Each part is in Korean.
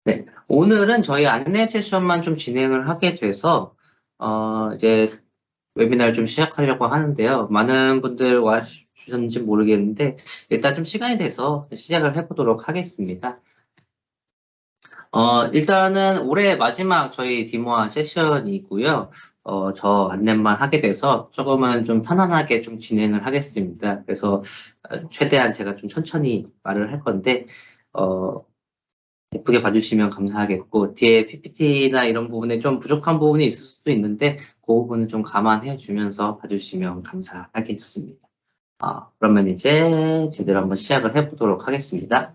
네, 오늘은 저희 안내 세션만 좀 진행을 하게 돼서, 이제 웨비나를 좀 시작하려고 하는데요. 많은 분들 와주셨는지 모르겠는데, 일단 좀 시간이 돼서 시작을 해보도록 하겠습니다. 일단은 올해 마지막 저희 디모아 세션이고요. 저 안내만 하게 돼서 조금은 좀 편안하게 좀 진행을 하겠습니다. 그래서 최대한 제가 좀 천천히 말을 할 건데, 어, 예쁘게 봐주시면 감사하겠고, 뒤에 PPT나 이런 부분에 좀 부족한 부분이 있을 수도 있는데, 그 부분은 좀 감안해 주면서 봐주시면 감사하겠습니다. 그러면 이제 제대로 한번 시작을 해보도록 하겠습니다.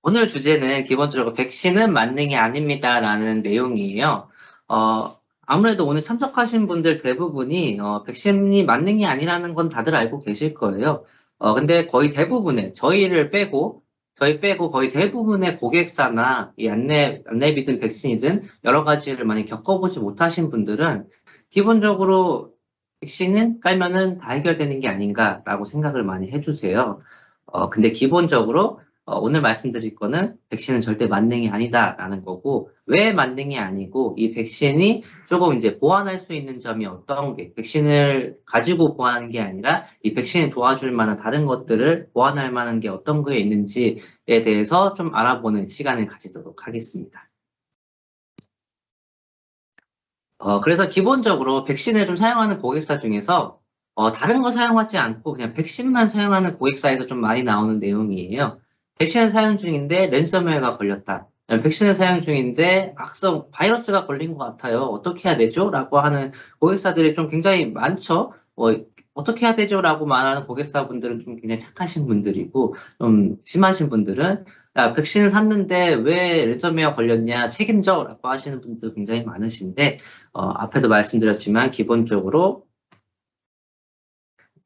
오늘 주제는 기본적으로 백신은 만능이 아닙니다라는 내용이에요. 아무래도 오늘 참석하신 분들 대부분이 백신이 만능이 아니라는 건 다들 알고 계실 거예요. 근데 거의 대부분의 저희 빼고 거의 대부분의 고객사나 이 안내비든 백신이든 여러 가지를 많이 겪어보지 못하신 분들은 기본적으로 백신은 깔면은 다 해결되는 게 아닌가라고 생각을 많이 해주세요. 근데 기본적으로 오늘 말씀드릴 거는 백신은 절대 만능이 아니다라는 거고, 왜 만능이 아니고, 이 백신이 조금 이제 보완할 수 있는 점이 어떤 게, 백신을 가지고 보완하는 게 아니라, 이 백신이 도와줄 만한 다른 것들을 보완할 만한 게 어떤 거에 있는지에 대해서 좀 알아보는 시간을 가지도록 하겠습니다. 그래서 기본적으로 백신을 좀 사용하는 고객사 중에서, 다른 거 사용하지 않고 그냥 백신만 사용하는 고객사에서 좀 많이 나오는 내용이에요. 백신을 사용 중인데 랜섬웨어가 걸렸다. 백신을 사용 중인데 악성 바이러스가 걸린 것 같아요. 어떻게 해야 되죠? 라고 하는 고객사들이 좀 굉장히 많죠. 어떻게 해야 되죠? 라고 말하는 고객사분들은 좀 굉장히 착하신 분들이고, 좀 심하신 분들은 야, 백신을 샀는데 왜 랜섬웨어 걸렸냐? 책임져? 라고 하시는 분들 굉장히 많으신데, 앞에도 말씀드렸지만 기본적으로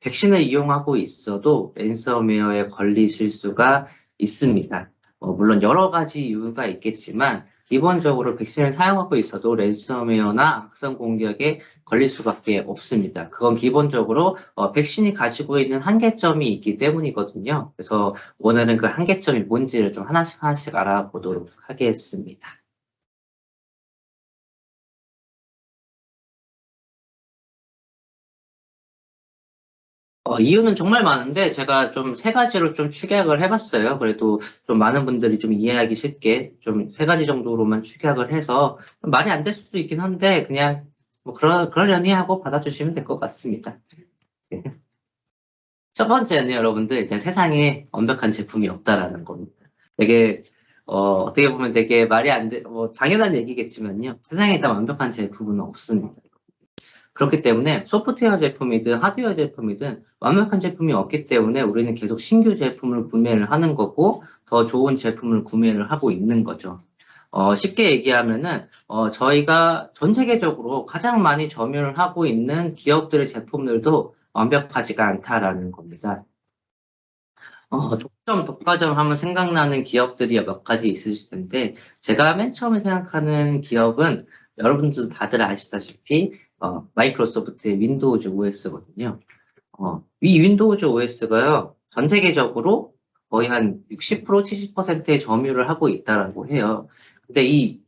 백신을 이용하고 있어도 랜섬웨어에 걸리실 수가 있습니다. 물론 여러 가지 이유가 있겠지만 기본적으로 백신을 사용하고 있어도 랜섬웨어나 악성 공격에 걸릴 수밖에 없습니다. 그건 기본적으로 백신이 가지고 있는 한계점이 있기 때문이거든요. 그래서 오늘은 그 한계점이 뭔지를 좀 하나씩 하나씩 알아보도록 하겠습니다. 이유는 정말 많은데 제가 좀 세 가지로 좀 축약을 해봤어요. 그래도 좀 많은 분들이 좀 이해하기 쉽게 좀 세 가지 정도로만 축약을 해서 말이 안 될 수도 있긴 한데 그냥 뭐 그러려니 하고 받아주시면 될 것 같습니다. 네. 첫 번째는 여러분들 이제 세상에 완벽한 제품이 없다라는 겁니다. 되게 어떻게 보면 되게 말이 안 돼, 뭐 당연한 얘기겠지만요. 세상에 일단 완벽한 제품은 없습니다. 그렇기 때문에 소프트웨어 제품이든 하드웨어 제품이든 완벽한 제품이 없기 때문에 우리는 계속 신규 제품을 구매를 하는 거고 더 좋은 제품을 구매를 하고 있는 거죠. 쉽게 얘기하면은 저희가 전 세계적으로 가장 많이 점유를 하고 있는 기업들의 제품들도 완벽하지가 않다라는 겁니다. 독점, 독과점 하면 생각나는 기업들이 몇 가지 있으실 텐데, 제가 맨 처음에 생각하는 기업은 여러분들 다들 아시다시피, 마이크로소프트의 윈도우즈 OS거든요. 이 윈도우즈 OS가요, 전 세계적으로 거의 한 60%, 70%의 점유를 하고 있다라고 해요. 근데 이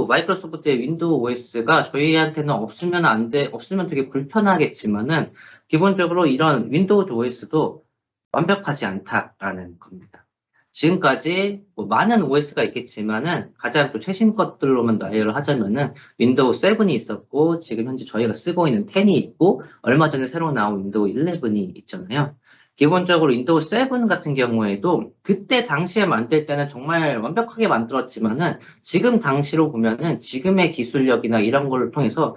마이크로소프트의 윈도우 OS가 저희한테는 없으면 되게 불편하겠지만은, 기본적으로 이런 윈도우즈 OS도 완벽하지 않다라는 겁니다. 지금까지 뭐 많은 OS가 있겠지만은 가장 또 최신 것들로만 나열을 하자면은 윈도우 7이 있었고 지금 현재 저희가 쓰고 있는 10이 있고 얼마 전에 새로 나온 윈도우 11이 있잖아요. 기본적으로 윈도우 7 같은 경우에도 그때 당시에 만들 때는 정말 완벽하게 만들었지만은 지금 당시로 보면은 지금의 기술력이나 이런 걸 통해서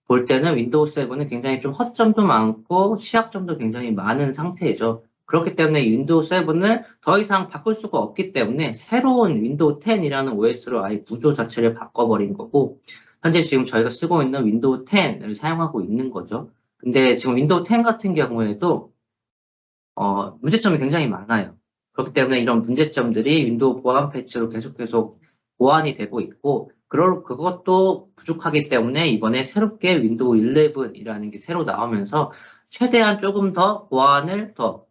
볼 때는 윈도우 7은 굉장히 좀 허점도 많고 취약점도 굉장히 많은 상태이죠. 그렇기 때문에 이 윈도우 7을 더 이상 바꿀 수가 없기 때문에 새로운 윈도우 10이라는 OS로 아예 구조 자체를 바꿔버린 거고, 현재 지금 저희가 쓰고 있는 윈도우 10을 사용하고 있는 거죠. 근데 지금 윈도우 10 같은 경우에도 문제점이 굉장히 많아요. 그렇기 때문에 이런 문제점들이 윈도우 보안 패치로 계속 보완이 되고 있고, 그것도 부족하기 때문에 이번에 새롭게 윈도우 11이라는 게 새로 나오면서 최대한 조금 더 보안을 더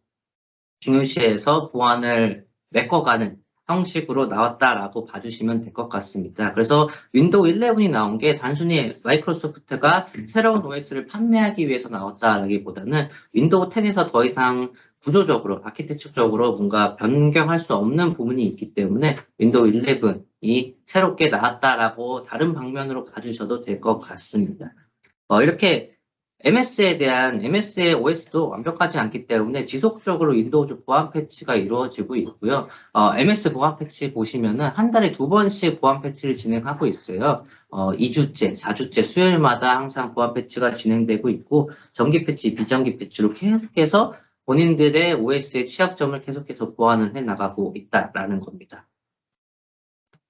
중요시해서 보안을 메꿔가는 형식으로 나왔다라고 봐주시면 될 것 같습니다. 그래서 윈도우 11이 나온 게 단순히 마이크로소프트가 새로운 OS를 판매하기 위해서 나왔다라기보다는 윈도우 10에서 더 이상 구조적으로, 아키텍처적으로 뭔가 변경할 수 없는 부분이 있기 때문에 윈도우 11이 새롭게 나왔다라고 다른 방면으로 봐주셔도 될 것 같습니다. 이렇게 MS의 OS도 완벽하지 않기 때문에 지속적으로 윈도우즈 보안 패치가 이루어지고 있고요. MS 보안 패치 보시면은 한 달에 2번씩 보안 패치를 진행하고 있어요. 2주째, 4주째 수요일마다 항상 보안 패치가 진행되고 있고, 정기 패치, 비정기 패치로 계속해서 본인들의 OS의 취약점을 계속해서 보완을 해 나가고 있다라는 겁니다.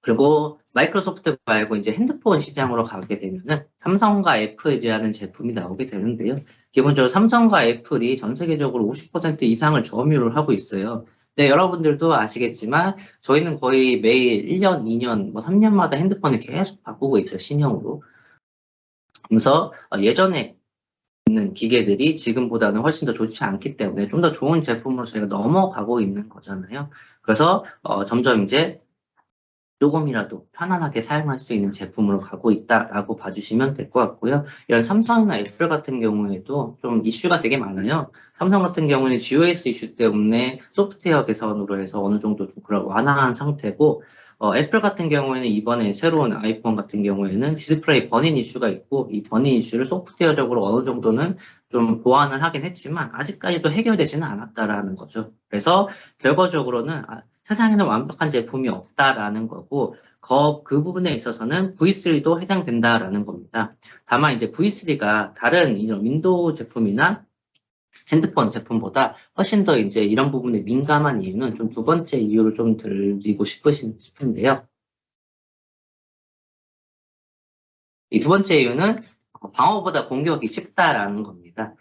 그리고 마이크로소프트 말고 이제 핸드폰 시장으로 가게 되면은 삼성과 애플이라는 제품이 나오게 되는데요. 기본적으로 삼성과 애플이 전 세계적으로 50% 이상을 점유를 하고 있어요. 네, 여러분들도 아시겠지만 저희는 거의 매일 1년, 2년, 뭐 3년마다 핸드폰을 계속 바꾸고 있죠, 신형으로. 그래서 예전에 있는 기계들이 지금보다는 훨씬 더 좋지 않기 때문에 좀 더 좋은 제품으로 저희가 넘어가고 있는 거잖아요. 그래서 점점 이제 조금이라도 편안하게 사용할 수 있는 제품으로 가고 있다라고 봐주시면 될 것 같고요. 이런 삼성이나 애플 같은 경우에도 좀 이슈가 되게 많아요. 삼성 같은 경우는 GOS 이슈 때문에 소프트웨어 개선으로 해서 어느 정도 좀 그런 완화한 상태고, 애플 같은 경우에는 이번에 새로운 아이폰 같은 경우에는 디스플레이 버닝 이슈가 있고, 이 버닝 이슈를 소프트웨어적으로 어느 정도는 좀 보완을 하긴 했지만 아직까지도 해결되지는 않았다라는 거죠. 그래서 결과적으로는 세상에는 완벽한 제품이 없다라는 거고, 그 부분에 있어서는 V3도 해당된다라는 겁니다. 다만 이제 V3가 다른 이런 윈도우 제품이나 핸드폰 제품보다 훨씬 더 이제 이런 부분에 민감한 이유는 좀 두 번째 이유를 좀 드리고 싶은데요. 이 두 번째 이유는 방어보다 공격이 쉽다라는 겁니다.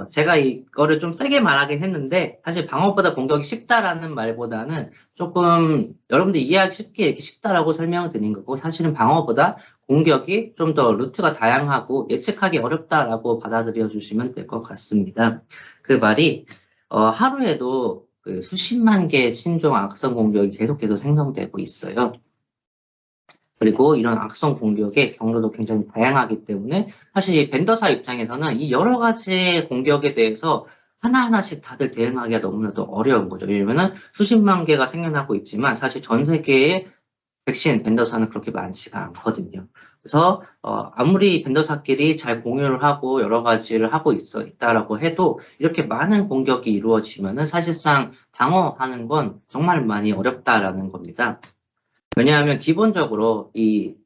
제가 이거를 좀 세게 말하긴 했는데, 사실 방어보다 공격이 쉽다라는 말보다는 조금 여러분들 이해하기 쉽게 이렇게 쉽다라고 설명을 드린 거고, 사실은 방어보다 공격이 좀 더 루트가 다양하고 예측하기 어렵다라고 받아들여 주시면 될 것 같습니다. 그 말이, 하루에도 그 수십만 개의 신종 악성 공격이 계속해서 생성되고 있어요. 그리고 이런 악성 공격의 경로도 굉장히 다양하기 때문에 사실 이 벤더사 입장에서는 이 여러 가지 공격에 대해서 하나하나씩 다들 대응하기가 너무나도 어려운 거죠. 왜냐면은 수십만 개가 생겨나고 있지만 사실 전 세계의 백신 벤더사는 그렇게 많지가 않거든요. 그래서 아무리 벤더사끼리 잘 공유를 하고 여러 가지를 하고 있다라고 해도 이렇게 많은 공격이 이루어지면은 사실상 방어하는 건 정말 많이 어렵다라는 겁니다. 왜냐하면 기본적으로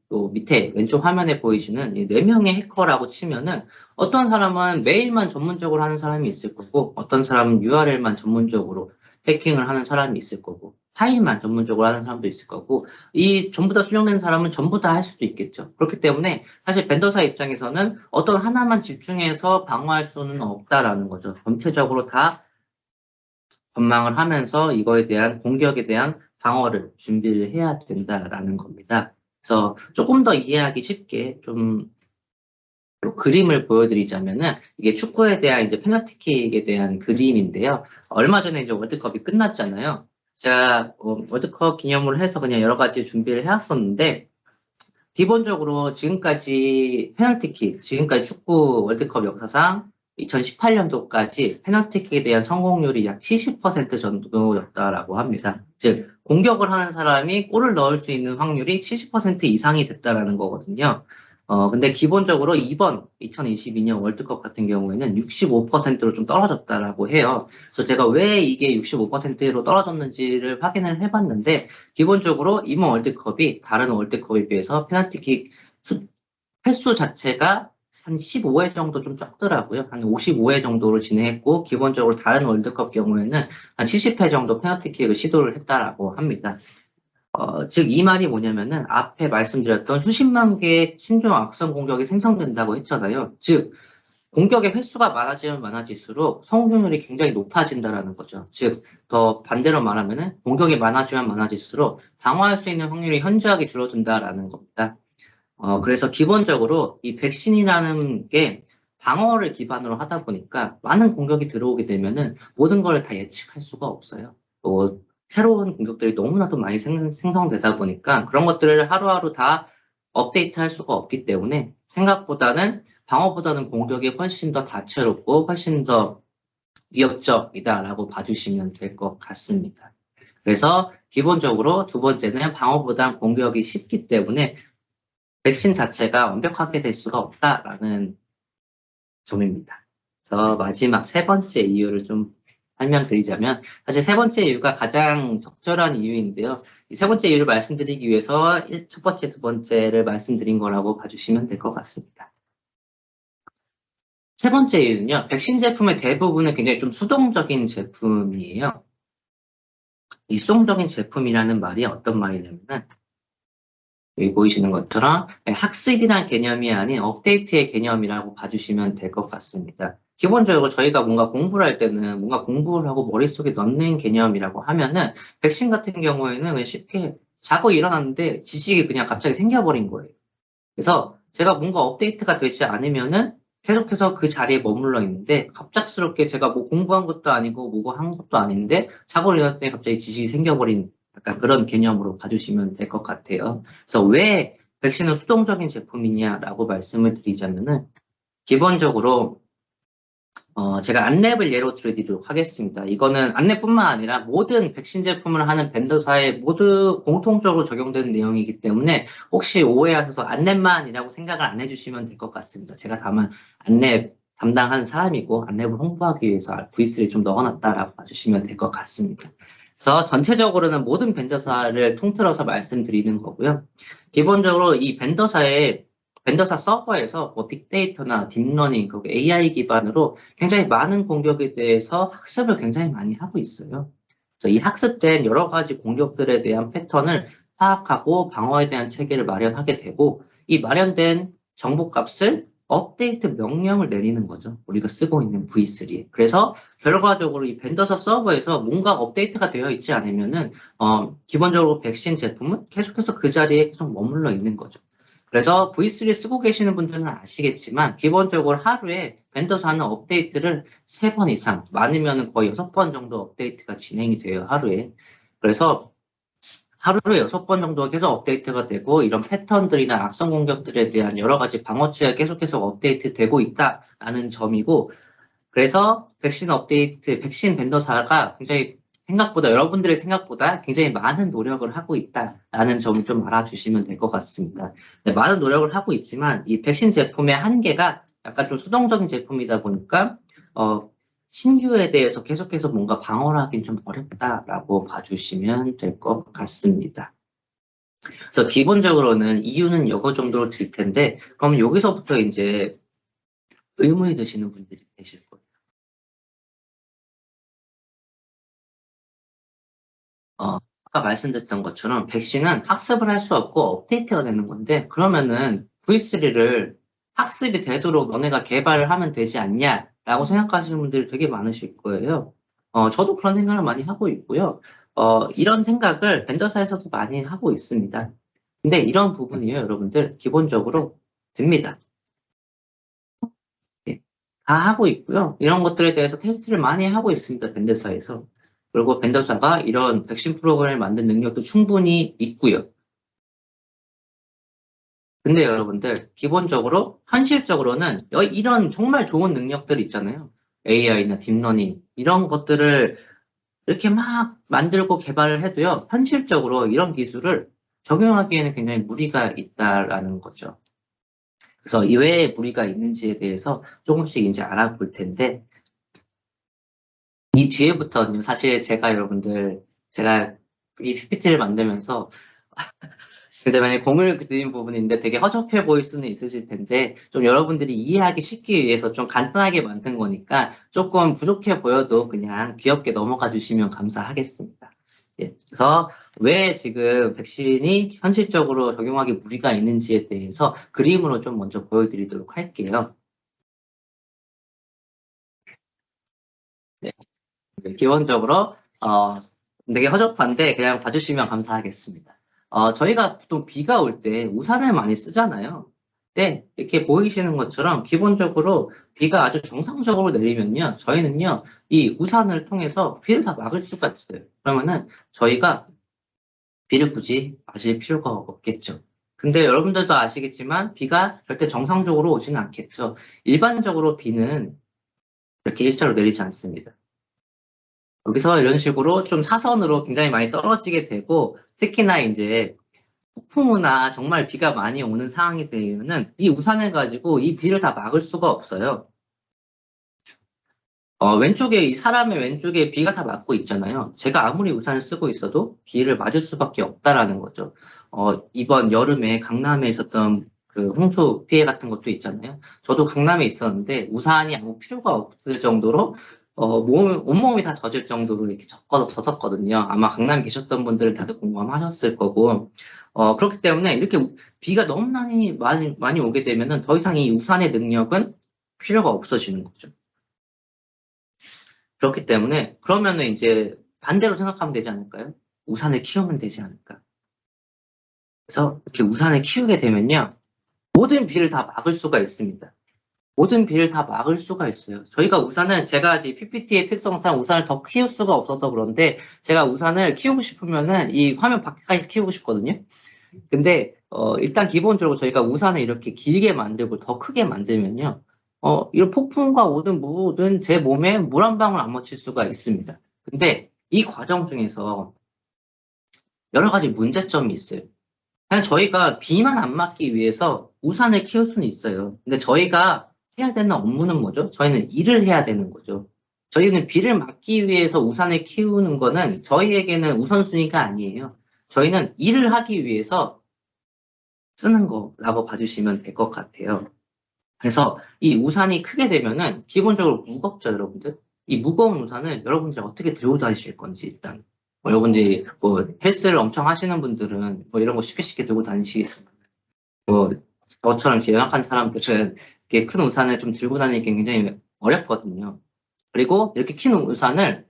또 밑에 왼쪽 화면에 보이시는 이 4명의 해커라고 치면은 어떤 사람은 메일만 전문적으로 하는 사람이 있을 거고, 어떤 사람은 URL만 전문적으로 해킹을 하는 사람이 있을 거고, 파일만 전문적으로 하는 사람도 있을 거고, 이 전부 다 수령된 사람은 전부 다 할 수도 있겠죠. 그렇기 때문에 사실 벤더사 입장에서는 어떤 하나만 집중해서 방어할 수는 없다라는 거죠. 전체적으로 다 전망을 하면서 이거에 대한 공격에 대한 방어를 준비를 해야 된다라는 겁니다. 그래서 조금 더 이해하기 쉽게 좀 그림을 보여드리자면은 이게 축구에 대한 이제 페널티킥에 대한 그림인데요. 얼마 전에 이제 월드컵이 끝났잖아요. 제가 월드컵 기념으로 해서 그냥 여러 가지 준비를 해왔었는데 기본적으로 지금까지 축구 월드컵 역사상 2018년도까지 페널티킥에 대한 성공률이 약 70% 정도였다라고 합니다. 즉, 공격을 하는 사람이 골을 넣을 수 있는 확률이 70% 이상이 됐다라는 거거든요. 근데 기본적으로 이번 2022년 월드컵 같은 경우에는 65%로 좀 떨어졌다라고 해요. 그래서 제가 왜 이게 65%로 떨어졌는지를 확인을 해봤는데, 기본적으로 이번 월드컵이 다른 월드컵에 비해서 페널티킥 횟수 자체가 한 15회 정도 좀 적더라고요. 한 55회 정도로 진행했고, 기본적으로 다른 월드컵 경우에는 한 70회 정도 페널티킥을 시도를 했다라고 합니다. 즉, 이 말이 뭐냐면은 앞에 말씀드렸던 수십만 개의 신종 악성 공격이 생성된다고 했잖아요. 즉, 공격의 횟수가 많아지면 많아질수록 성공률이 굉장히 높아진다라는 거죠. 즉, 더 반대로 말하면은 공격이 많아지면 많아질수록 방어할 수 있는 확률이 현저하게 줄어든다라는 겁니다. 그래서 기본적으로 이 백신이라는 게 방어를 기반으로 하다 보니까 많은 공격이 들어오게 되면은 모든 걸 다 예측할 수가 없어요. 또 새로운 공격들이 너무나도 많이 생성되다 보니까 그런 것들을 하루하루 다 업데이트할 수가 없기 때문에 생각보다는 방어보다는 공격이 훨씬 더 다채롭고 훨씬 더 위협적이다라고 봐주시면 될 것 같습니다. 그래서 기본적으로 두 번째는 방어보다는 공격이 쉽기 때문에 백신 자체가 완벽하게 될 수가 없다라는 점입니다. 그래서 마지막 세 번째 이유를 좀 설명드리자면 사실 세 번째 이유가 가장 적절한 이유인데요. 이 세 번째 이유를 말씀드리기 위해서 첫 번째, 두 번째를 말씀드린 거라고 봐주시면 될 것 같습니다. 세 번째 이유는요. 백신 제품의 대부분은 굉장히 좀 수동적인 제품이에요. 이 수동적인 제품이라는 말이 어떤 말이냐면은 여기 보이시는 것처럼 학습이란 개념이 아닌 업데이트의 개념이라고 봐주시면 될 것 같습니다. 기본적으로 저희가 뭔가 공부를 할 때는 뭔가 공부를 하고 머릿속에 넣는 개념이라고 하면은 백신 같은 경우에는 그냥 쉽게 자고 일어났는데 지식이 그냥 갑자기 생겨버린 거예요. 그래서 제가 뭔가 업데이트가 되지 않으면은 계속해서 그 자리에 머물러 있는데 갑작스럽게 제가 뭐 공부한 것도 아니고 뭐고 한 것도 아닌데 자고 일어났더니 갑자기 지식이 생겨버린 약간 그런 개념으로 봐주시면 될 것 같아요. 그래서 왜 백신은 수동적인 제품이냐라고 말씀을 드리자면은 기본적으로 제가 안랩을 예로 들어드리도록 하겠습니다. 이거는 안랩뿐만 아니라 모든 백신 제품을 하는 벤더사에 모두 공통적으로 적용되는 내용이기 때문에 혹시 오해하셔서 안랩만이라고 생각을 안 해주시면 될 것 같습니다. 제가 다만 안랩 담당하는 사람이고 안랩을 홍보하기 위해서 V3를 좀 넣어놨다라고 봐주시면 될 것 같습니다. 그래서 전체적으로는 모든 벤더사를 통틀어서 말씀드리는 거고요. 기본적으로 이 벤더사 서버에서 뭐 빅데이터나 딥러닝, AI 기반으로 굉장히 많은 공격에 대해서 학습을 굉장히 많이 하고 있어요. 그래서 이 학습된 여러 가지 공격들에 대한 패턴을 파악하고 방어에 대한 체계를 마련하게 되고 이 마련된 정보값을 업데이트 명령을 내리는 거죠. 우리가 쓰고 있는 V3에. 그래서 결과적으로 이 벤더사 서버에서 뭔가 업데이트가 되어 있지 않으면은 기본적으로 백신 제품은 계속해서 그 자리에 계속 머물러 있는 거죠. 그래서 V3 쓰고 계시는 분들은 아시겠지만 기본적으로 하루에 벤더사 하는 업데이트를 3번 이상, 많으면 거의 6번 정도 업데이트가 진행이 돼요, 하루에. 그래서 하루에 6번 정도가 계속 업데이트가 되고 이런 패턴들이나 악성 공격들에 대한 여러 가지 방어치가 계속해서 업데이트 되고 있다라는 점이고 그래서 백신 벤더사가 굉장히 생각보다 여러분들의 생각보다 굉장히 많은 노력을 하고 있다라는 점을 좀 알아주시면 될 것 같습니다. 네, 많은 노력을 하고 있지만 이 백신 제품의 한계가 약간 좀 수동적인 제품이다 보니까 신규에 대해서 계속해서 뭔가 방어를 하긴 좀 어렵다라고 봐주시면 될 것 같습니다. 그래서 기본적으로는 이유는 이거 정도로 들 텐데 그럼 여기서부터 이제 의문이 드시는 분들이 계실 거예요. 아까 말씀드렸던 것처럼 백신은 학습을 할 수 없고 업데이트가 되는 건데 그러면은 V3를 학습이 되도록 너네가 개발을 하면 되지 않냐라고 생각하시는 분들이 되게 많으실 거예요. 저도 그런 생각을 많이 하고 있고요. 이런 생각을 벤더사에서도 많이 하고 있습니다. 근데 이런 부분이요, 여러분들 기본적으로 됩니다. 예, 다 하고 있고요. 이런 것들에 대해서 테스트를 많이 하고 있습니다, 벤더사에서. 그리고 벤더사가 이런 백신 프로그램을 만든 능력도 충분히 있고요. 근데 여러분들, 기본적으로, 현실적으로는 이런 정말 좋은 능력들 있잖아요. AI나 딥러닝, 이런 것들을 이렇게 막 만들고 개발을 해도요, 현실적으로 이런 기술을 적용하기에는 굉장히 무리가 있다라는 거죠. 그래서 이외에 무리가 있는지에 대해서 조금씩 이제 알아볼 텐데, 이 뒤에부터는 사실 제가 여러분들, 제가 이 PPT를 만들면서 진짜 만약에 공을 들인 부분인데 되게 허접해 보일 수는 있으실 텐데 좀 여러분들이 이해하기 쉽기 위해서 좀 간단하게 만든 거니까 조금 부족해 보여도 그냥 귀엽게 넘어가 주시면 감사하겠습니다. 예, 그래서 왜 지금 백신이 현실적으로 적용하기 무리가 있는지에 대해서 그림으로 좀 먼저 보여드리도록 할게요. 네, 기본적으로 되게 허접한데 그냥 봐주시면 감사하겠습니다. 저희가 보통 비가 올 때 우산을 많이 쓰잖아요. 네, 이렇게 보이시는 것처럼 기본적으로 비가 아주 정상적으로 내리면요. 저희는요, 이 우산을 통해서 비를 다 막을 수가 있어요. 그러면은 저희가 비를 굳이 맞을 필요가 없겠죠. 근데 여러분들도 아시겠지만 비가 절대 정상적으로 오지는 않겠죠. 일반적으로 비는 이렇게 일자로 내리지 않습니다. 여기서 이런 식으로 좀 사선으로 굉장히 많이 떨어지게 되고 특히나 이제 폭풍우나 정말 비가 많이 오는 상황이 되면은 이 우산을 가지고 이 비를 다 막을 수가 없어요. 왼쪽에 이 사람의 왼쪽에 비가 다 맞고 있잖아요. 제가 아무리 우산을 쓰고 있어도 비를 맞을 수밖에 없다라는 거죠. 이번 여름에 강남에 있었던 그 홍수 피해 같은 것도 있잖아요. 저도 강남에 있었는데 우산이 아무 필요가 없을 정도로 온몸이 다 젖을 정도로 이렇게 젖었거든요. 아마 강남에 계셨던 분들은 다들 공감하셨을 거고. 그렇기 때문에 이렇게 비가 너무 많이 오게 되면은 더 이상 이 우산의 능력은 필요가 없어지는 거죠. 그렇기 때문에 그러면은 이제 반대로 생각하면 되지 않을까요? 우산을 키우면 되지 않을까? 그래서 이렇게 우산을 키우게 되면요. 모든 비를 다 막을 수가 있습니다. 모든 비를 다 막을 수가 있어요. 저희가 우산을 제가 이제 PPT의 특성상 우산을 더 키울 수가 없어서 그런데 제가 우산을 키우고 싶으면은 이 화면 밖에까지 키우고 싶거든요. 근데 일단 기본적으로 저희가 우산을 이렇게 길게 만들고 더 크게 만들면요. 이런 폭풍과 오든 뭐든 제 몸에 물 한 방울 안 묻힐 수가 있습니다. 근데 이 과정 중에서 여러 가지 문제점이 있어요. 그냥 저희가 비만 안 맞기 위해서 우산을 키울 수는 있어요. 근데 저희가 해야 되는 업무는 뭐죠? 저희는 일을 해야 되는 거죠. 저희는 비를 막기 위해서 우산을 키우는 거는 저희에게는 우선순위가 아니에요. 저희는 일을 하기 위해서 쓰는 거라고 봐주시면 될 것 같아요. 그래서 이 우산이 크게 되면은 기본적으로 무겁죠, 여러분들. 이 무거운 우산을 여러분들이 어떻게 들고 다니실 건지 일단. 여러분들이 뭐 헬스를 엄청 하시는 분들은 뭐 이런 거 쉽게 들고 다니시겠지만 뭐 저처럼 이렇게 연약한 사람들은 이렇게 큰 우산을 좀 들고 다니기 굉장히 어렵거든요. 그리고 이렇게 큰 우산을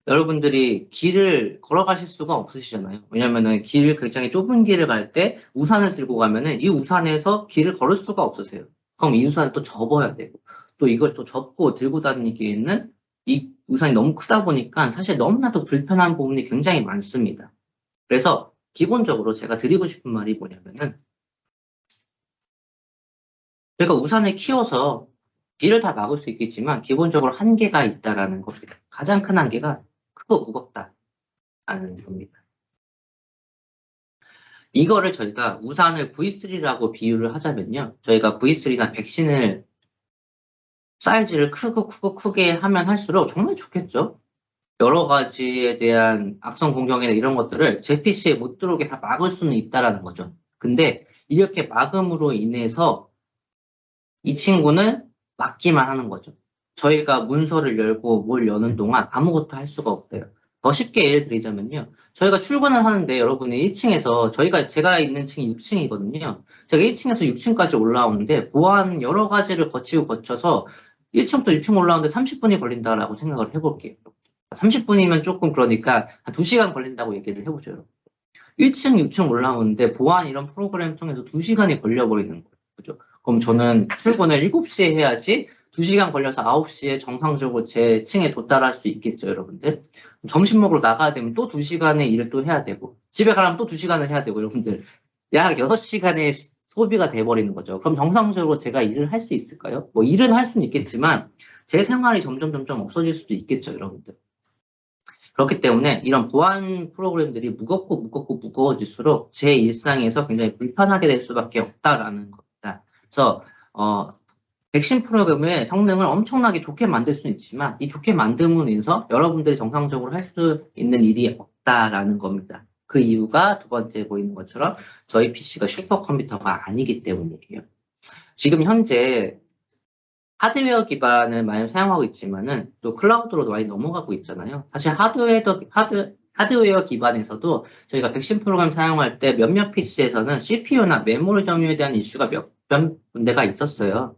여러분들이 길을 걸어가실 수가 없으시잖아요. 왜냐면은 굉장히 좁은 길을 갈 때 우산을 들고 가면은 이 우산에서 길을 걸을 수가 없으세요. 그럼 이 우산을 또 접어야 되고, 또 이걸 또 접고 들고 다니기에는 이 우산이 너무 크다 보니까 사실 너무나도 불편한 부분이 굉장히 많습니다. 그래서 기본적으로 제가 드리고 싶은 말이 뭐냐면은, 저희가 우산을 키워서 비를 다 막을 수 있겠지만 기본적으로 한계가 있다라는 겁니다. 가장 큰 한계가 크고 무겁다라는 겁니다. 이거를 저희가 우산을 V3라고 비유를 하자면요. 저희가 V3나 백신을 사이즈를 크게 하면 할수록 정말 좋겠죠. 여러 가지에 대한 악성 공격이나 이런 것들을 제 PC에 못 들어오게 다 막을 수는 있다라는 거죠. 근데 이렇게 막음으로 인해서 이 친구는 막기만 하는 거죠. 저희가 문서를 열고 뭘 여는 동안 아무것도 할 수가 없대요. 더 쉽게 예를 드리자면요. 저희가 출근을 하는데 여러분이 1층에서 제가 있는 층이 6층이거든요. 제가 1층에서 6층까지 올라오는데 보안 여러 가지를 거쳐서 1층부터 6층 올라오는데 30분이 걸린다라고 생각을 해볼게요. 30분이면 조금 그러니까 한 2시간 걸린다고 얘기를 해보죠. 여러분. 1층, 6층 올라오는데 보안 이런 프로그램 통해서 2시간이 걸려버리는 거죠. 그럼 저는 출근을 7시에 해야지 2시간 걸려서 9시에 정상적으로 제 층에 도달할 수 있겠죠, 여러분들. 점심 먹으러 나가야 되면 또 2시간의 일을 또 해야 되고, 집에 가려면 또 2시간을 해야 되고, 여러분들. 약 6시간의 소비가 돼버리는 거죠. 그럼 정상적으로 제가 일을 할 수 있을까요? 뭐 일은 할 수는 있겠지만, 제 생활이 점점 없어질 수도 있겠죠, 여러분들. 그렇기 때문에 이런 보안 프로그램들이 무거워질수록 제 일상에서 굉장히 불편하게 될 수밖에 없다라는 겁니다. 그래서 백신 프로그램의 성능을 엄청나게 좋게 만들 수는 있지만 이 좋게 만듦으로 인해서 여러분들이 정상적으로 할 수 있는 일이 없다라는 겁니다. 그 이유가 두 번째 보이는 것처럼 저희 PC가 슈퍼컴퓨터가 아니기 때문이에요. 지금 현재 하드웨어 기반을 많이 사용하고 있지만은 또 클라우드로 많이 넘어가고 있잖아요. 사실 하드웨어 기반에서도 저희가 백신 프로그램 사용할 때 몇몇 PC에서는 CPU나 메모리 점유에 대한 이슈가 몇 군데가 있었어요.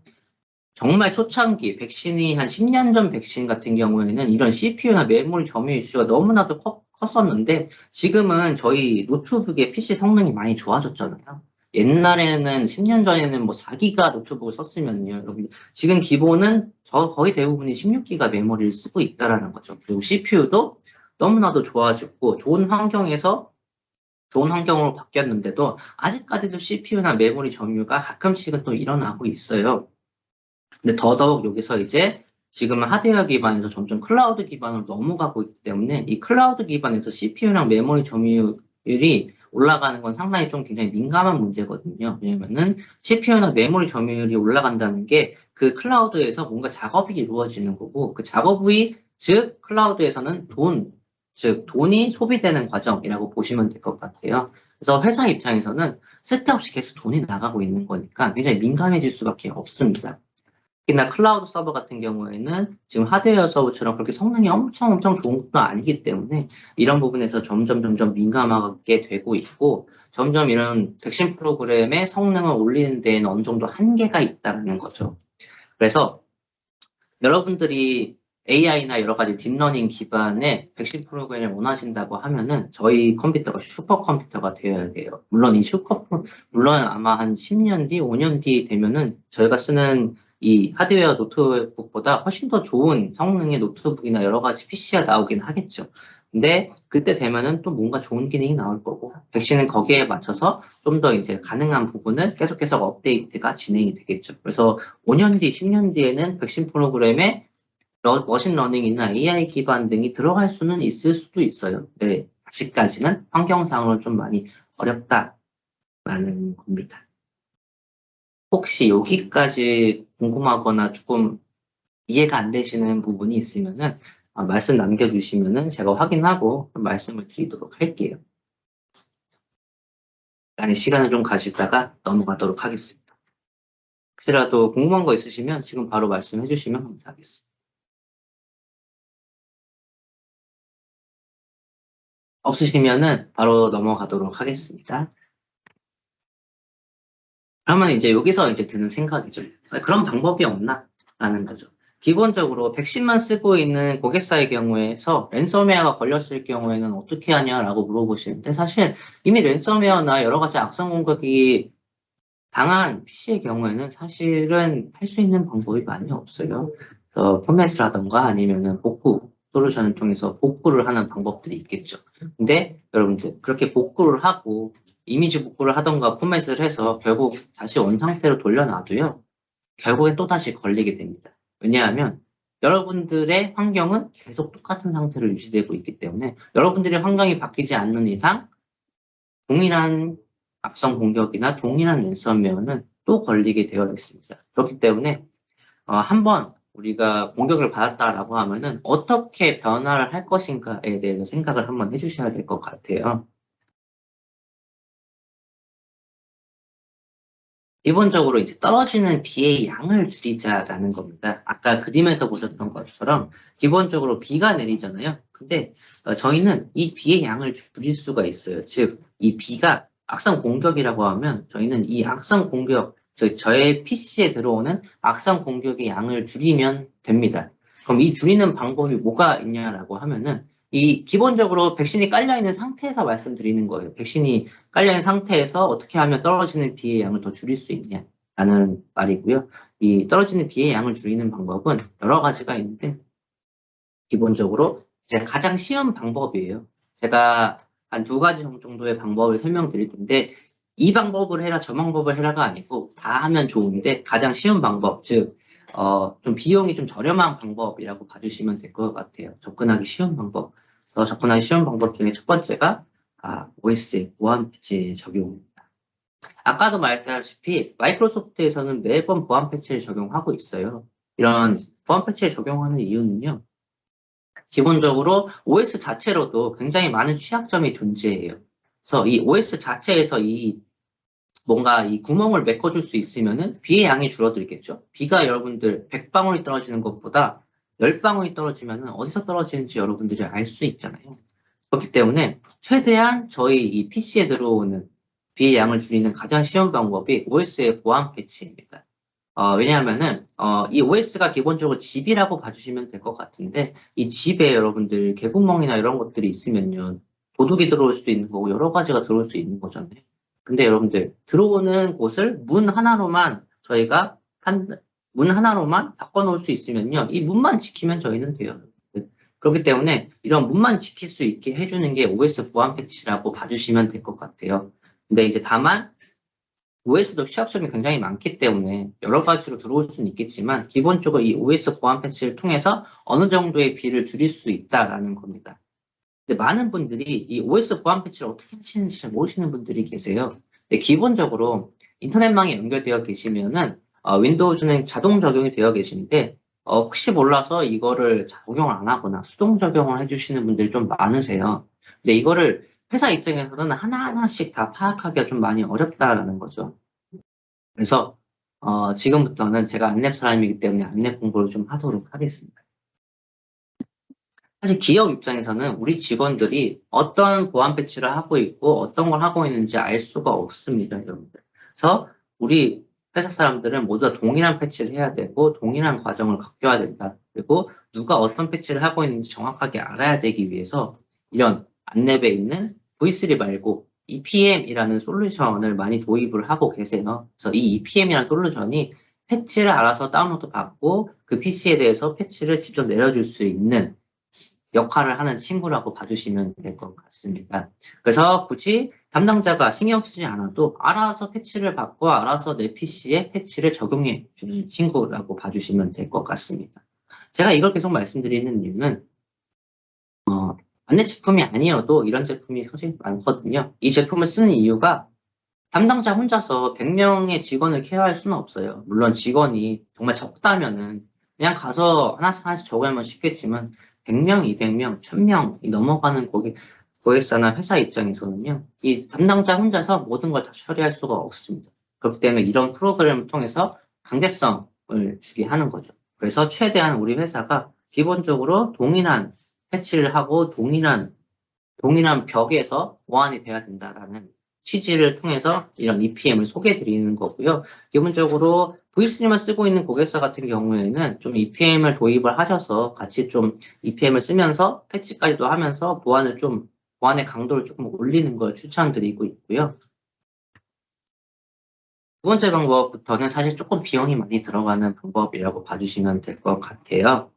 정말 초창기 백신이 한 10년 전 백신 같은 경우에는 이런 CPU나 메모리 점유 이슈가 너무나도 컸었는데 지금은 저희 노트북의 PC 성능이 많이 좋아졌잖아요. 옛날에는 10년 전에는 뭐 4기가 노트북을 썼으면요. 여러분 지금 기본은 거의 대부분이 16기가 메모리를 쓰고 있다라는 거죠. 그리고 CPU도 너무나도 좋아졌고 좋은 환경에서 좋은 환경으로 바뀌었는데도 아직까지도 CPU나 메모리 점유가 가끔씩은 또 일어나고 있어요. 근데 더더욱 여기서 이제 지금은 하드웨어 기반에서 점점 클라우드 기반으로 넘어가고 있기 때문에 이 클라우드 기반에서 CPU랑 메모리 점유율이 올라가는 건 상당히 좀 굉장히 민감한 문제거든요. 왜냐면은 CPU나 메모리 점유율이 올라간다는 게 그 클라우드에서 뭔가 작업이 이루어지는 거고 그 작업이 즉 클라우드에서는 즉 돈이 소비되는 과정이라고 보시면 될 것 같아요. 그래서 회사 입장에서는 쓸데없이 계속 돈이 나가고 있는 거니까 굉장히 민감해질 수밖에 없습니다. 특히나 클라우드 서버 같은 경우에는 지금 하드웨어 서버처럼 그렇게 성능이 엄청 좋은 것도 아니기 때문에 이런 부분에서 점점 민감하게 되고 있고 점점 이런 백신 프로그램의 성능을 올리는 데에는 어느 정도 한계가 있다는 거죠. 그래서 여러분들이 AI나 여러 가지 딥러닝 기반의 백신 프로그램을 원하신다고 하면은 저희 컴퓨터가 슈퍼컴퓨터가 되어야 돼요. 물론 아마 한 10년 뒤, 5년 뒤 되면은 저희가 쓰는 이 하드웨어 노트북보다 훨씬 더 좋은 성능의 노트북이나 여러 가지 PC가 나오긴 하겠죠. 근데 그때 되면은 또 뭔가 좋은 기능이 나올 거고 백신은 거기에 맞춰서 좀 더 이제 가능한 부분을 계속 업데이트가 진행이 되겠죠. 그래서 5년 뒤, 10년 뒤에는 백신 프로그램에 머신러닝이나 AI 기반 등이 들어갈 수는 있을 수도 있어요. 네, 아직까지는 환경상으로 좀 많이 어렵다라는 겁니다. 혹시 여기까지 궁금하거나 조금 이해가 안 되시는 부분이 있으면은 말씀 남겨주시면은 제가 확인하고 말씀을 드리도록 할게요. 약간의 시간을 좀 가지다가 넘어가도록 하겠습니다. 혹시라도 궁금한 거 있으시면 지금 바로 말씀해 주시면 감사하겠습니다. 없으시면은 바로 넘어가도록 하겠습니다. 그러면 이제 여기서 이제 드는 생각이죠. 그런 방법이 없나? 라는 거죠. 기본적으로 백신만 쓰고 있는 고객사의 경우에서 랜섬웨어가 걸렸을 경우에는 어떻게 하냐라고 물어보시는데 사실 이미 랜섬웨어나 여러 가지 악성 공격이 당한 PC의 경우에는 사실은 할 수 있는 방법이 많이 없어요. 포맷이라던가 아니면은 복구 솔루션을 통해서 복구를 하는 방법들이 있겠죠. 근데 여러분들 그렇게 복구를 하고 이미지 복구를 하던가 포맷을 해서 결국 다시 원상태로 돌려놔도요. 결국에 또다시 걸리게 됩니다. 왜냐하면 여러분들의 환경은 계속 똑같은 상태로 유지되고 있기 때문에 여러분들의 환경이 바뀌지 않는 이상 동일한 악성 공격이나 동일한 랜섬웨어는 또 걸리게 되어 있습니다. 그렇기 때문에 한번 우리가 공격을 받았다라고 하면은 어떻게 변화를 할 것인가에 대해서 생각을 한번 해주셔야 될 것 같아요. 기본적으로 이제 떨어지는 비의 양을 줄이자라는 겁니다. 아까 그림에서 보셨던 것처럼 기본적으로 비가 내리잖아요. 근데 저희는 이 비의 양을 줄일 수가 있어요. 즉, 이 비가 악성 공격이라고 하면 저희는 이 악성 공격, 저의 PC에 들어오는 악성 공격의 양을 줄이면 됩니다. 그럼 이 줄이는 방법이 뭐가 있냐라고 하면은 이 기본적으로 백신이 깔려있는 상태에서 말씀드리는 거예요. 백신이 깔려있는 상태에서 어떻게 하면 떨어지는 비의 양을 더 줄일 수 있냐라는 말이고요. 이 떨어지는 비의 양을 줄이는 방법은 여러 가지가 있는데 기본적으로 이제 가장 쉬운 방법이에요. 제가 한 2가지 정도의 방법을 설명드릴 텐데 이 방법을 해라 저 방법을 해라가 아니고 다 하면 좋은데 가장 쉬운 방법 즉 좀 비용이 좀 저렴한 방법이라고 봐주시면 될 것 같아요. 접근하기 쉬운 방법. 접근하기 쉬운 방법 중에 첫 번째가 OS의 보안 패치 적용입니다. 아까도 말했다시피 마이크로소프트에서는 매번 보안 패치를 적용하고 있어요. 이런 보안 패치를 적용하는 이유는요. 기본적으로 OS 자체로도 굉장히 많은 취약점이 존재해요. 그래서 이 OS 자체에서 뭔가 이 구멍을 메꿔줄 수 있으면은 비의 양이 줄어들겠죠. 비가 여러분들 100방울이 떨어지는 것보다 10방울이 떨어지면은 어디서 떨어지는지 여러분들이 알 수 있잖아요. 그렇기 때문에 최대한 저희 이 PC에 들어오는 비의 양을 줄이는 가장 쉬운 방법이 OS의 보안 패치입니다. 왜냐하면은 이 OS가 기본적으로 집이라고 봐주시면 될 것 같은데 이 집에 여러분들 개구멍이나 이런 것들이 있으면요 도둑이 들어올 수도 있는 거고 여러 가지가 들어올 수 있는 거잖아요. 근데 여러분들 들어오는 곳을 문 하나로만 저희가 문 하나로만 바꿔놓을 수 있으면요. 이 문만 지키면 저희는 돼요. 그렇기 때문에 이런 문만 지킬 수 있게 해주는 게 OS 보안 패치라고 봐주시면 될 것 같아요. 근데 이제 다만 OS도 취약점이 굉장히 많기 때문에 여러 가지로 들어올 수는 있겠지만 기본적으로 이 OS 보안 패치를 통해서 어느 정도의 비를 줄일 수 있다라는 겁니다. 근데 많은 분들이 이 OS 보안 패치를 어떻게 하시는지 잘 모르시는 분들이 계세요. 근데 기본적으로 인터넷망에 연결되어 계시면은 윈도우즈는 자동 적용이 되어 계신데 혹시 몰라서 이거를 적용을 안 하거나 수동 적용을 해주시는 분들이 좀 많으세요. 근데 이거를 회사 입장에서는 하나하나씩 다 파악하기가 좀 많이 어렵다라는 거죠. 그래서 지금부터는 제가 안랩 사람이기 때문에 안랩 공부를 좀 하도록 하겠습니다. 사실 기업 입장에서는 우리 직원들이 어떤 보안 패치를 하고 있고 어떤 걸 하고 있는지 알 수가 없습니다, 여러분들. 그래서 우리 회사 사람들은 모두 다 동일한 패치를 해야 되고 동일한 과정을 겪어야 된다. 그리고 누가 어떤 패치를 하고 있는지 정확하게 알아야 되기 위해서 이런 안랩에 있는 V3 말고 EPM이라는 솔루션을 많이 도입을 하고 계세요. 그래서 이 EPM이라는 솔루션이 패치를 알아서 다운로드 받고 그 PC에 대해서 패치를 직접 내려줄 수 있는 역할을 하는 친구라고 봐주시면 될 것 같습니다. 그래서 굳이 담당자가 신경 쓰지 않아도 알아서 패치를 받고 알아서 내 PC에 패치를 적용해 주는 친구라고 봐주시면 될 것 같습니다. 제가 이걸 계속 말씀드리는 이유는 안내 제품이 아니어도 이런 제품이 사실 많거든요. 이 제품을 쓰는 이유가 담당자 혼자서 100명의 직원을 케어할 수는 없어요. 물론 직원이 정말 적다면은 그냥 가서 하나씩 적으면 쉽겠지만 100명, 200명, 1000명이 넘어가는 고객사나 회사 입장에서는요. 이 담당자 혼자서 모든 걸 다 처리할 수가 없습니다. 그렇기 때문에 이런 프로그램을 통해서 강제성을 주게 하는 거죠. 그래서 최대한 우리 회사가 기본적으로 동일한 패치를 하고 동일한 벽에서 보완이 돼야 된다라는 취지를 통해서 이런 EPM을 소개해 드리는 거고요. 기본적으로 V3만 쓰고 있는 고객사 같은 경우에는 좀 EPM을 도입을 하셔서 같이 좀 EPM을 쓰면서 패치까지도 하면서 보안의 강도를 조금 올리는 걸 추천드리고 있고요. 두 번째 방법부터는 사실 조금 비용이 많이 들어가는 방법이라고 봐주시면 될 것 같아요.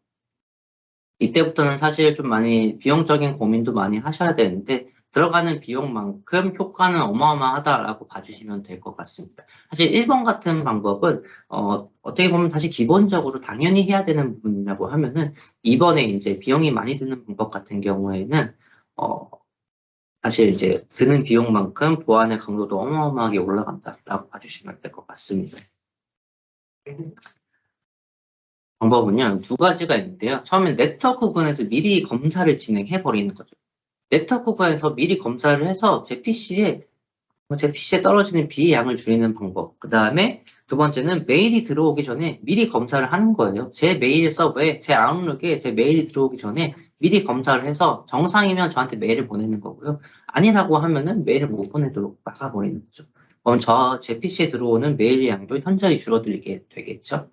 이때부터는 사실 좀 많이 비용적인 고민도 많이 하셔야 되는데 들어가는 비용만큼 효과는 어마어마하다라고 봐주시면 될 것 같습니다. 사실 1번 같은 방법은 어떻게 보면 사실 기본적으로 당연히 해야 되는 부분이라고 하면은 2번에 이제 비용이 많이 드는 방법 같은 경우에는 사실 이제 드는 비용만큼 보안의 강도도 어마어마하게 올라간다라고 봐주시면 될 것 같습니다. 방법은요, 두 가지가 있는데요. 처음엔 네트워크 부분에서 미리 검사를 진행해 버리는 거죠. 네트워크 부분에서 미리 검사를 해서 제 PC에 떨어지는 비의 양을 줄이는 방법. 그 다음에 두 번째는 메일이 들어오기 전에 미리 검사를 하는 거예요. 제 메일 서버에, 제 아웃룩에 제 메일이 들어오기 전에 미리 검사를 해서 정상이면 저한테 메일을 보내는 거고요. 아니라고 하면은 메일을 못 보내도록 막아버리는 거죠. 그럼 제 PC에 들어오는 메일 양도 현저히 줄어들게 되겠죠.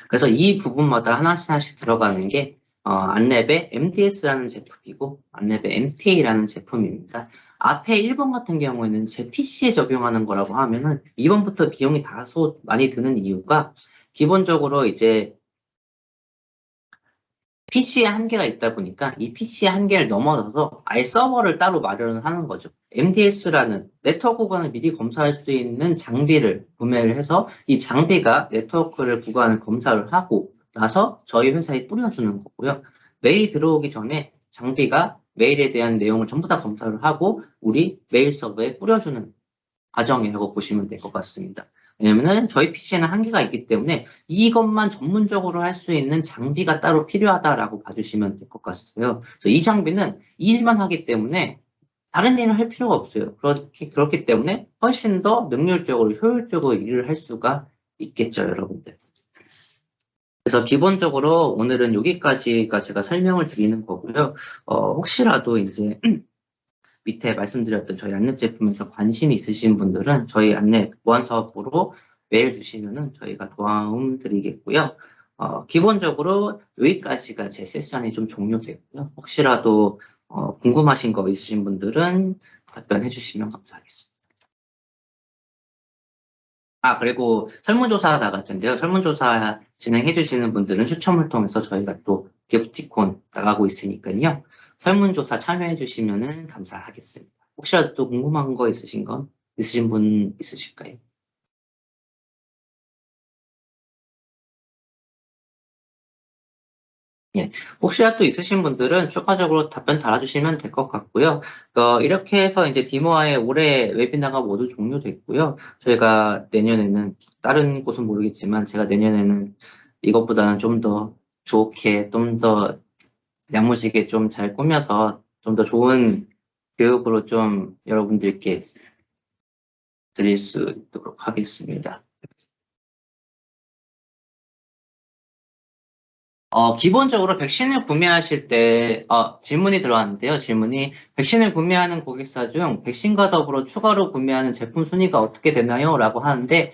그래서 이 부분마다 하나씩 들어가는 게 안랩의 MDS라는 제품이고 안랩의 MTA라는 제품입니다. 앞에 1번 같은 경우에는 제 PC에 적용하는 거라고 하면은 2번부터 비용이 다소 많이 드는 이유가 기본적으로 이제 PC에 한계가 있다 보니까 이 PC의 한계를 넘어서서 아예 서버를 따로 마련을 하는 거죠. MDS라는 네트워크 구간을 미리 검사할 수 있는 장비를 구매를 해서 이 장비가 네트워크를 구간을 검사를 하고 나서 저희 회사에 뿌려주는 거고요. 메일이 들어오기 전에 장비가 메일에 대한 내용을 전부 다 검사를 하고 우리 메일 서버에 뿌려주는 과정이라고 보시면 될 것 같습니다. 왜냐면은 저희 PC에는 한계가 있기 때문에 이것만 전문적으로 할 수 있는 장비가 따로 필요하다라고 봐주시면 될 것 같아요. 그래서 이 장비는 이 일만 하기 때문에 다른 일을 할 필요가 없어요. 그렇기 때문에 훨씬 더 능률적으로 효율적으로 일을 할 수가 있겠죠, 여러분들. 그래서 기본적으로 오늘은 여기까지가 제가 설명을 드리는 거고요. 혹시라도 이제 밑에 말씀드렸던 저희 안랩 제품에서 관심이 있으신 분들은 저희 안랩 보안 사업부로 메일 주시면은 저희가 도움 드리겠고요. 기본적으로 여기까지가 제 세션이 좀 종료되고요. 혹시라도 궁금하신 거 있으신 분들은 답변해 주시면 감사하겠습니다. 그리고 설문조사 나갈 텐데요. 설문조사 진행해 주시는 분들은 추첨을 통해서 저희가 또 기프티콘 나가고 있으니까요. 설문조사 참여해 주시면 감사하겠습니다. 혹시라도 또 궁금한 거 있으신 분 있으실까요? 예, 혹시라도 있으신 분들은 추가적으로 답변 달아주시면 될 것 같고요. 이렇게 해서 이제 디모아의 올해 웨비나가 모두 종료됐고요. 저희가 내년에는, 다른 곳은 모르겠지만, 제가 내년에는 이것보다는 좀 더 좋게, 좀 더 야무지게 좀 잘 꾸며서 좀 더 좋은 교육으로 좀 여러분들께 드릴 수 있도록 하겠습니다. 기본적으로 백신을 구매하실 때, 질문이 들어왔는데요. 질문이, 백신을 구매하는 고객사 중 백신과 더불어 추가로 구매하는 제품 순위가 어떻게 되나요? 라고 하는데,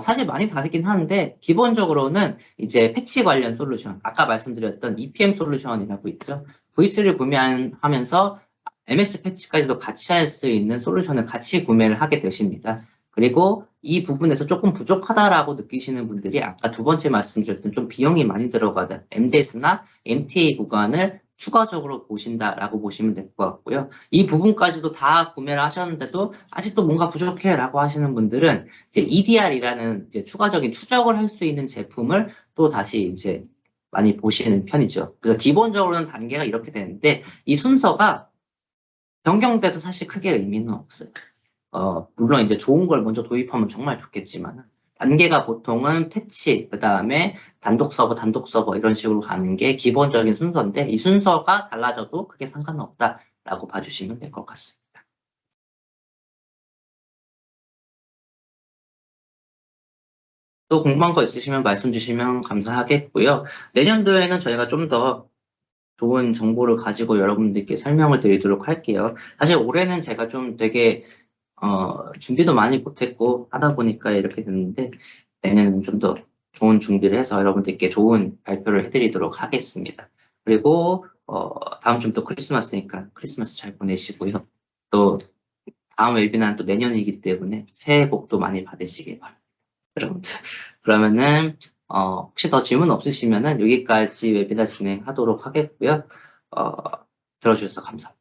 사실 많이 다르긴 하는데, 기본적으로는 이제 패치 관련 솔루션, 아까 말씀드렸던 EPM 솔루션이라고 있죠. V3를 구매하면서 MS 패치까지도 같이 할 수 있는 솔루션을 같이 구매를 하게 되십니다. 그리고 이 부분에서 조금 부족하다라고 느끼시는 분들이 아까 두 번째 말씀드렸던 좀 비용이 많이 들어가는 MDS나 MTA 구간을 추가적으로 보신다라고 보시면 될 것 같고요. 이 부분까지도 다 구매를 하셨는데도 아직도 뭔가 부족해라고 하시는 분들은 이제 EDR이라는 이제 추가적인 추적을 할 수 있는 제품을 또 다시 이제 많이 보시는 편이죠. 그래서 기본적으로는 단계가 이렇게 되는데 이 순서가 변경돼도 사실 크게 의미는 없어요. 물론 이제 좋은 걸 먼저 도입하면 정말 좋겠지만, 단계가 보통은 패치, 그 다음에 단독 서버 이런 식으로 가는 게 기본적인 순서인데, 이 순서가 달라져도 크게 상관은 없다라고 봐주시면 될 것 같습니다. 또 궁금한 거 있으시면 말씀 주시면 감사하겠고요. 내년도에는 저희가 좀 더 좋은 정보를 가지고 여러분들께 설명을 드리도록 할게요. 사실 올해는 제가 좀 되게 준비도 많이 못했고 하다 보니까 이렇게 됐는데 내년에는 좀 더 좋은 준비를 해서 여러분들께 좋은 발표를 해드리도록 하겠습니다. 그리고 다음 주면 또 크리스마스니까 크리스마스 잘 보내시고요. 또 다음 웨비나는 또 내년이기 때문에 새해 복도 많이 받으시길 바랍니다. 여러분들. 그러면은 혹시 더 질문 없으시면은 여기까지 웨비나 진행하도록 하겠고요. 들어주셔서 감사합니다.